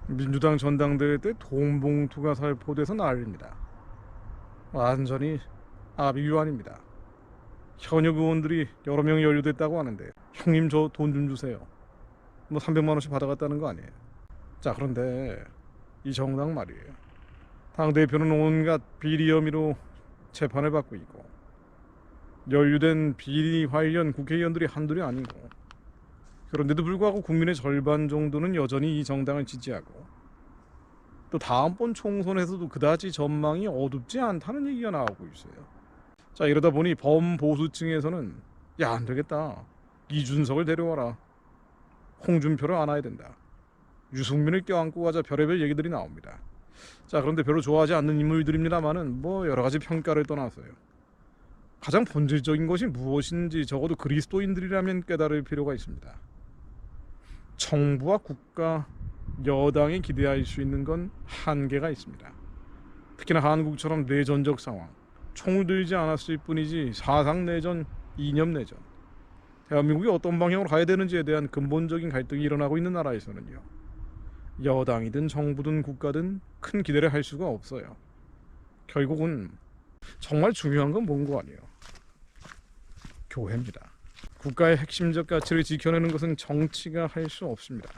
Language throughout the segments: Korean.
민주당 전당대회 때 돈 봉투가 살포돼서 난리입니다. 완전히 아비규환입니다. 현역 의원들이 여러 명이 연루됐다고 하는데, 형님 저 돈 좀 주세요, 뭐 300만 원씩 받아갔다는 거 아니에요. 자, 그런데 이 정당 말이에요, 당대표는 온갖 비리 혐의로 재판을 받고 있고, 연루된 비리 관련 국회의원들이 한둘이 아니고, 그런데도 불구하고 국민의 절반 정도는 여전히 이 정당을 지지하고, 또 다음번 총선에서도 그다지 전망이 어둡지 않다는 얘기가 나오고 있어요. 자, 이러다 보니 범보수층에서는 야, 안 되겠다, 이준석을 데려와라, 홍준표를 안아야 된다, 유승민을 껴안고 가자, 별의별 얘기들이 나옵니다. 자, 그런데 별로 좋아하지 않는 인물들입니다만은 뭐 여러 가지 평가를 떠나서요, 가장 본질적인 것이 무엇인지 적어도 그리스도인들이라면 깨달을 필요가 있습니다. 정부와 국가, 여당이 기대할 수 있는 건 한계가 있습니다. 특히나 한국처럼 내전적 상황, 총을 들지 않았을 뿐이지 사상내전, 이념내전, 대한민국이 어떤 방향으로 가야 되는지에 대한 근본적인 갈등이 일어나고 있는 나라에서는요, 여당이든 정부든 국가든 큰 기대를 할 수가 없어요. 결국은 정말 중요한 건 뭔 거 아니에요? 교회입니다. 국가의 핵심적 가치를 지켜내는 것은 정치가 할 수 없습니다.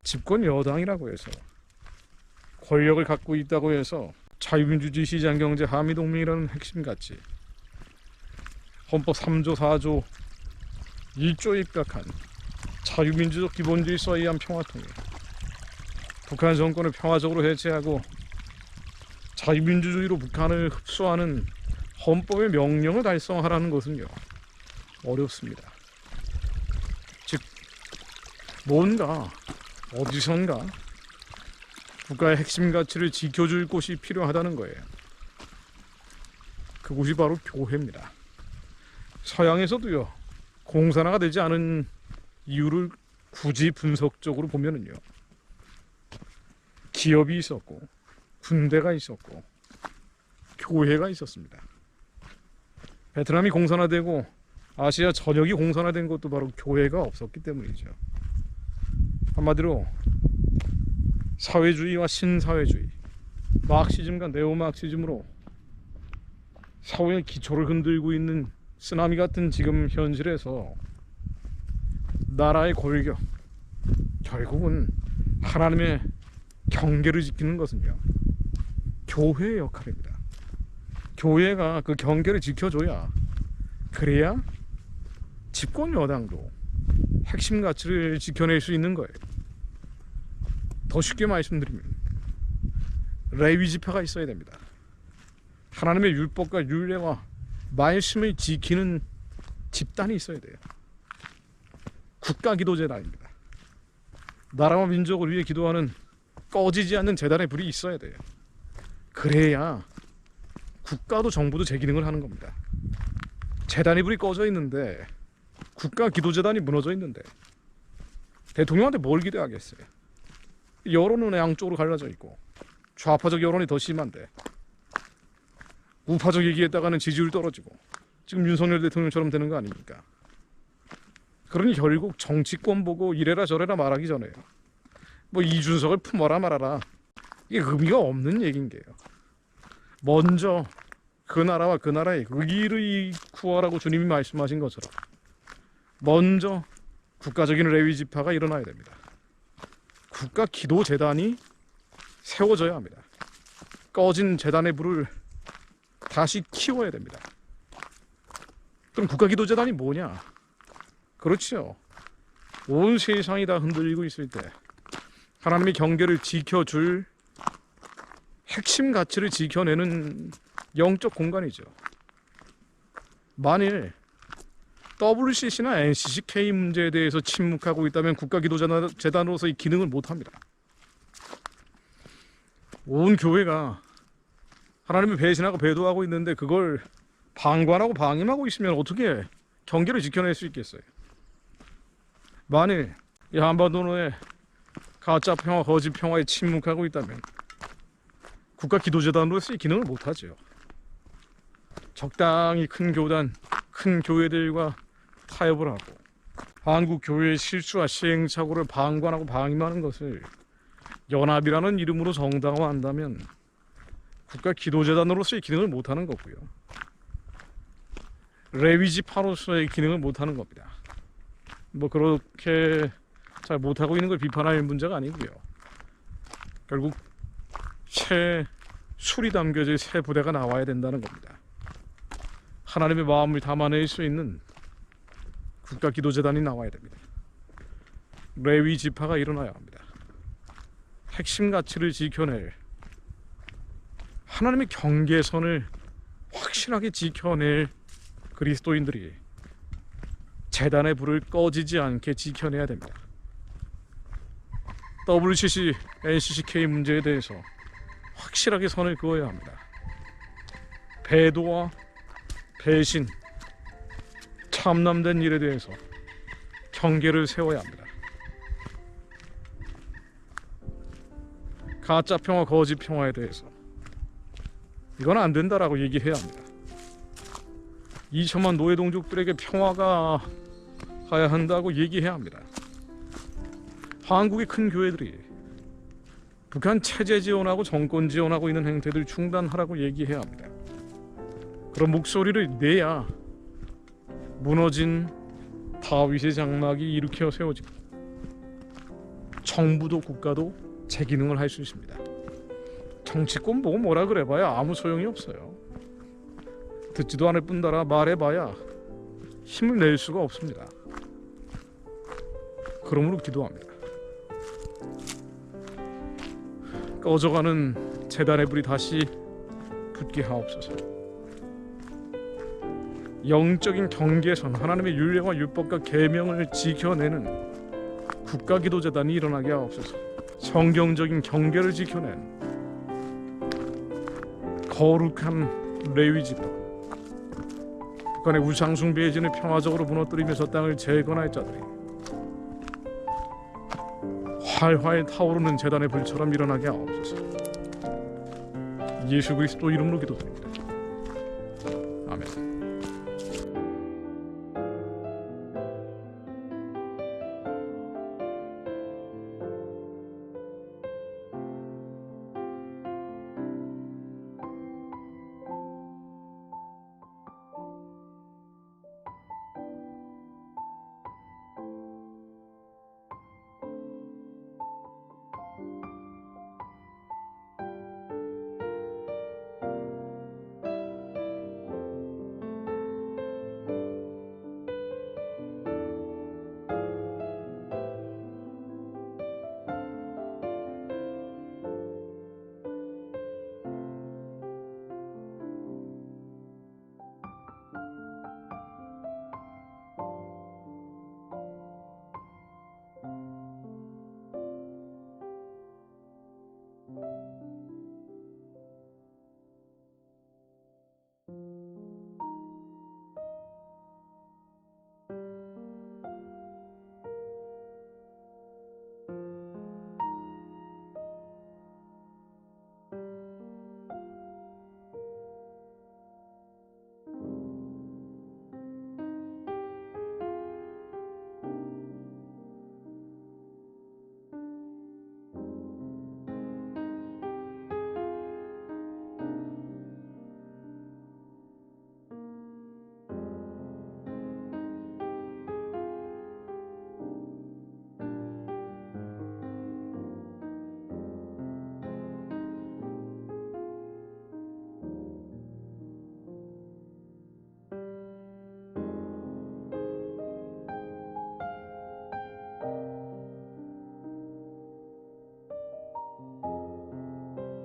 집권 여당이라고 해서, 권력을 갖고 있다고 해서 자유민주주의, 시장경제, 한미동맹이라는 핵심 가치, 헌법 3조, 4조, 1조에 입각한 자유민주적 기본질서에 의한 평화통일, 북한 정권을 평화적으로 해체하고 자유민주주의로 북한을 흡수하는 헌법의 명령을 달성하라는 것은요, 어렵습니다. 즉, 뭔가 어디선가 국가의 핵심 가치를 지켜줄 곳이 필요하다는 거예요. 그곳이 바로 교회입니다. 서양에서도요, 공산화가 되지 않은 이유를 굳이 분석적으로 보면은요, 기업이 있었고, 군대가 있었고, 교회가 있었습니다. 베트남이 공산화되고 아시아 전역이 공산화된 것도 바로 교회가 없었기 때문이죠. 한마디로 사회주의와 신사회주의, 마크시즘과 네오마크시즘으로 사회의 기초를 흔들고 있는 쓰나미 같은 지금 현실에서 나라의 골격, 결국은 하나님의 경계를 지키는 것은요, 교회의 역할입니다. 교회가 그 경계를 지켜줘야, 그래야 집권 여당도 핵심 가치를 지켜낼 수 있는 거예요. 더 쉽게 말씀드리면 레위 지파가 있어야 됩니다. 하나님의 율법과 율례와 말씀을 지키는 집단이 있어야 돼요. 국가기도재단입니다. 나라와 민족을 위해 기도하는 꺼지지 않는 재단의 불이 있어야 돼요. 그래야 국가도 정부도 제 기능을 하는 겁니다. 재단의 불이 꺼져 있는데, 국가기도재단이 무너져 있는데 대통령한테 뭘 기대하겠어요? 여론은 양쪽으로 갈라져 있고, 좌파적 여론이 더 심한데 우파적 얘기했다가는 지지율 떨어지고, 지금 윤석열 대통령처럼 되는 거 아닙니까? 그러니 결국 정치권 보고 이래라 저래라 말하기 전에요, 뭐 이준석을 품어라 말아라, 이게 의미가 없는 얘기인 게요. 먼저 그 나라와 그 나라의 의를 구하라고 주님이 말씀하신 것처럼 먼저 국가적인 레위 지파가 일어나야 됩니다. 국가 기도 재단이 세워져야 합니다. 꺼진 재단의 불을 다시 키워야 됩니다. 그럼 국가 기도 재단이 뭐냐? 그렇죠. 온 세상이 다 흔들리고 있을 때 하나님의 경계를 지켜줄 핵심 가치를 지켜내는 영적 공간이죠. 만일 WCC나 NCCK 문제에 대해서 침묵하고 있다면 국가기도재단으로서의 기능을 못합니다. 온 교회가 하나님을 배신하고 배도하고 있는데 그걸 방관하고 방임하고 있으면 어떻게 경계를 지켜낼 수 있겠어요? 만일 이 한반도의 가짜 평화, 거짓 평화에 침묵하고 있다면 국가기도재단으로서의 기능을 못하죠. 적당히 큰 교단, 큰 교회들과 타협을 하고 한국 교회의 실수와 시행착오를 방관하고 방임하는 것을 연합이라는 이름으로 정당화한다면 국가 기도재단으로서의 기능을 못하는 거고요. 레위지파로서의 기능을 못하는 겁니다. 뭐 그렇게 잘 못하고 있는 걸 비판할 문제가 아니고요. 결국 새 술이 담겨질 새 부대가 나와야 된다는 겁니다. 하나님의 마음을 담아낼 수 있는 국가 기도재단이 나와야 됩니다. 레위 지파가 일어나야 합니다. 핵심 가치를 지켜낼, 하나님의 경계선을 확실하게 지켜낼 그리스도인들이 재단의 불을 꺼지지 않게 지켜내야 됩니다. WCC, NCCK 문제에 대해서 확실하게 선을 그어야 합니다. 배도와 배신, 참남된 일에 대해서 경계를 세워야 합니다. 가짜 평화, 거짓 평화에 대해서 이건 안 된다라고 얘기해야 합니다. 2천만 노예 동족들에게 평화가 가야 한다고 얘기해야 합니다. 한국의 큰 교회들이 북한 체제 지원하고 정권 지원하고 있는 행태들 중단하라고 얘기해야 합니다. 그런 목소리를 내야 무너진 다윗의 장막이 일으켜 세워지고 정부도 국가도 제 기능을 할 수 있습니다. 정치권 보고 뭐라 그래봐야 아무 소용이 없어요. 듣지도 않을 뿐더러 말해봐야 힘을 낼 수가 없습니다. 그러므로 기도합니다. 꺼져가는 재단의 불이 다시 붙게 하옵소서. 영적인 경계선, 하나님의 율례와 율법과 계명을 지켜내는 국가기도재단이 일어나게 하옵소서. 성경적인 경계를 지켜낸 거룩한 레위지파, 북한의 우상숭배의 진을 평화적으로 무너뜨리면서 땅을 재건할 자들이 활활 타오르는 재단의 불처럼 일어나게 하옵소서. 예수 그리스도 이름으로 기도드립니다.